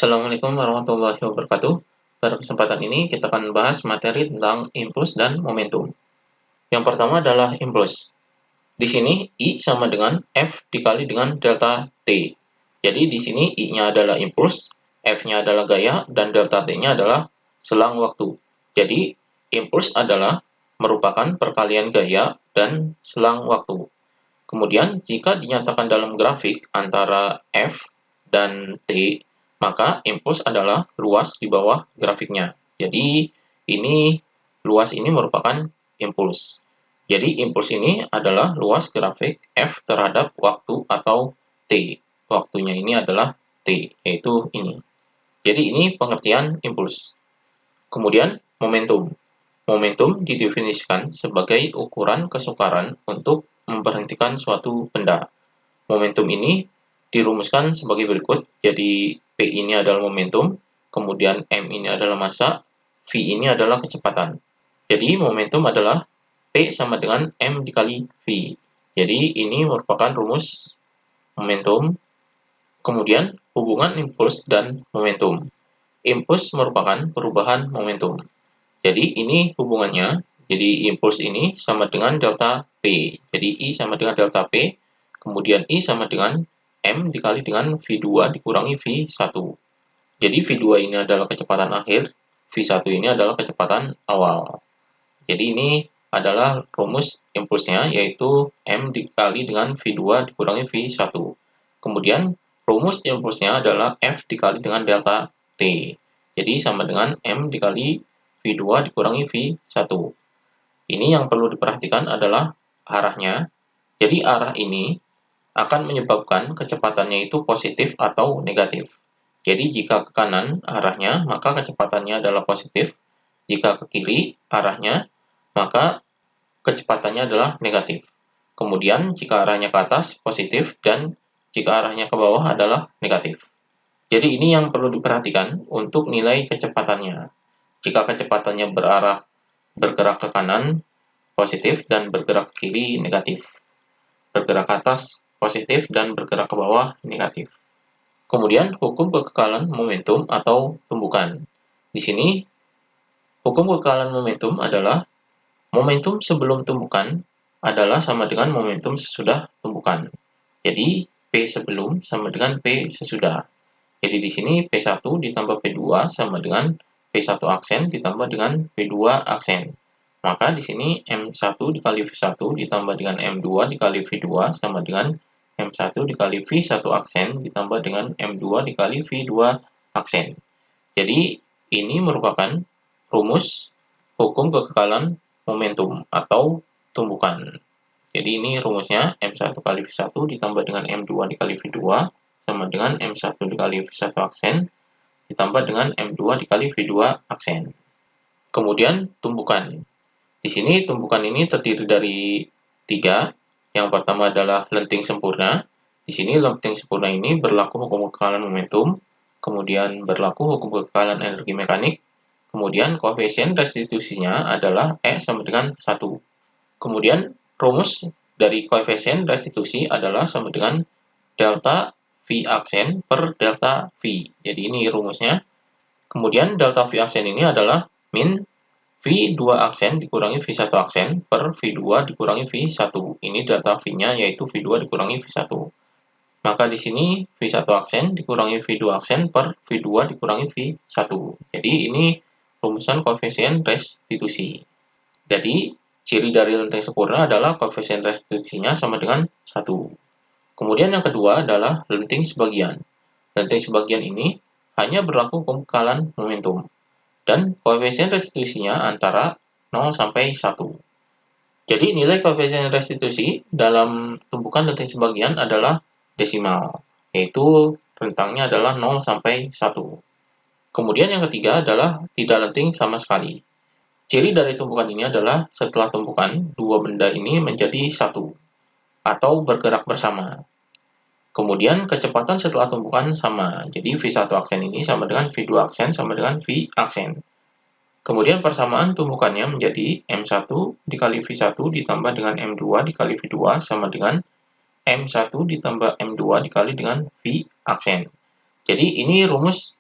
Assalamualaikum warahmatullahi wabarakatuh. Pada kesempatan ini kita akan membahas materi tentang impuls dan momentum. Yang pertama adalah impuls. Di sini I sama dengan F dikali dengan delta T. Jadi di sini I-nya adalah impuls, F-nya adalah gaya, dan delta T-nya adalah selang waktu. Jadi impuls adalah merupakan perkalian gaya dan selang waktu. Kemudian jika dinyatakan dalam grafik antara F dan T, maka impuls adalah luas di bawah grafiknya. Jadi luas ini merupakan impuls. Jadi impuls ini adalah luas grafik F terhadap waktu atau T. Waktunya ini adalah T, yaitu ini. Jadi ini pengertian impuls. Kemudian momentum. Momentum didefinisikan sebagai ukuran kesukaran untuk memberhentikan suatu benda. Momentum ini dirumuskan sebagai berikut. Jadi P ini adalah momentum, kemudian M ini adalah massa, V ini adalah kecepatan. Jadi momentum adalah P sama dengan M dikali V. Jadi ini merupakan rumus momentum. Kemudian hubungan impuls dan momentum. Impuls merupakan perubahan momentum. Jadi ini hubungannya. Jadi impuls ini sama dengan delta P. Jadi I sama dengan delta P. Kemudian I sama dengan M dikali dengan V2 dikurangi V1. Jadi V2 ini adalah kecepatan akhir, V1 ini adalah kecepatan awal. Jadi ini adalah rumus impulsnya, yaitu M dikali dengan V2 dikurangi V1. Kemudian rumus impulsnya adalah F dikali dengan delta T. Jadi sama dengan M dikali V2 dikurangi V1. Ini yang perlu diperhatikan adalah arahnya. Jadi arah ini akan menyebabkan kecepatannya itu positif atau negatif. Jadi jika ke kanan arahnya, maka kecepatannya adalah positif. Jika ke kiri arahnya, maka kecepatannya adalah negatif. Kemudian jika arahnya ke atas positif dan jika arahnya ke bawah adalah negatif. Jadi ini yang perlu diperhatikan untuk nilai kecepatannya. Jika kecepatannya bergerak ke kanan positif dan bergerak ke kiri negatif. Bergerak ke atas positif dan bergerak ke bawah negatif. Kemudian hukum kekekalan momentum atau tumbukan. Di sini hukum kekekalan momentum adalah momentum sebelum tumbukan adalah sama dengan momentum sesudah tumbukan. Jadi P sebelum sama dengan P sesudah. Jadi di sini P1 ditambah P2 sama dengan P1 aksen ditambah dengan P2 aksen. Maka di sini M1 dikali V1 ditambah dengan M2 dikali V2 sama dengan M1 dikali V1 aksen ditambah dengan M2 dikali V2 aksen. Jadi ini merupakan rumus hukum kekekalan momentum atau tumbukan. Jadi ini rumusnya M1 kali V1 ditambah dengan M2 dikali V2 sama dengan M1 dikali V1 aksen ditambah dengan M2 dikali V2 aksen. Kemudian tumbukan. Di sini tumbukan ini terdiri dari 3. Yang pertama adalah lenting sempurna. Di sini lenting sempurna ini berlaku hukum kekekalan momentum, kemudian berlaku hukum kekekalan energi mekanik, kemudian koefisien restitusinya adalah E sama dengan 1. Kemudian rumus dari koefisien restitusi adalah sama dengan delta V aksen per delta V. Jadi ini rumusnya. Kemudian delta V aksen ini adalah min V2 aksen dikurangi V1 aksen per V2 dikurangi V1. Ini delta V-nya yaitu V2 dikurangi V1. Maka di sini V1 aksen dikurangi V2 aksen per V2 dikurangi V1. Jadi ini rumusan koefisien restitusi. Jadi ciri dari lenting sempurna adalah koefisien restitusinya sama dengan 1. Kemudian yang kedua adalah lenting sebagian. Lenting sebagian ini hanya berlaku kekekalan momentum. Dan koefisien restitusinya antara 0 sampai 1. Jadi nilai koefisien restitusi dalam tumpukan lenting sebagian adalah desimal, yaitu rentangnya adalah 0 sampai 1. Kemudian yang ketiga adalah tidak lenting sama sekali. Ciri dari tumpukan ini adalah setelah tumpukan, dua benda ini menjadi satu, atau bergerak bersama. Kemudian kecepatan setelah tumpukan sama, jadi V1 aksen ini sama dengan V2 aksen sama dengan V aksen. Kemudian persamaan tumpukannya menjadi M1 dikali V1 ditambah dengan M2 dikali V2 sama dengan M1 ditambah M2 dikali dengan V aksen. Jadi ini rumus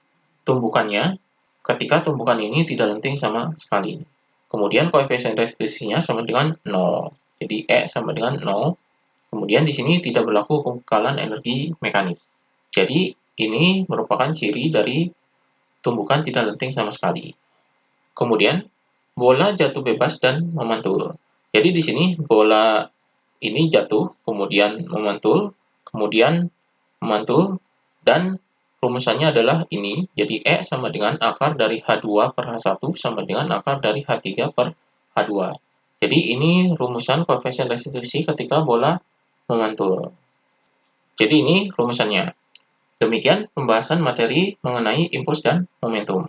tumbukannya ketika tumbukan ini tidak lenting sama sekali. Kemudian koefisien restrisinya sama dengan 0. Jadi E sama dengan 0. Kemudian di sini tidak berlaku kekekalan energi mekanik. Jadi ini merupakan ciri dari tumbukan tidak lenting sama sekali. Kemudian bola jatuh bebas dan memantul. Jadi di sini bola ini jatuh, kemudian memantul, dan rumusannya adalah ini. Jadi E sama dengan akar dari H2 per H1 sama dengan akar dari H3 per H2. Jadi ini rumusan koefisien restitusi ketika bola memantul. Jadi ini rumusannya. Demikian pembahasan materi mengenai impuls dan momentum.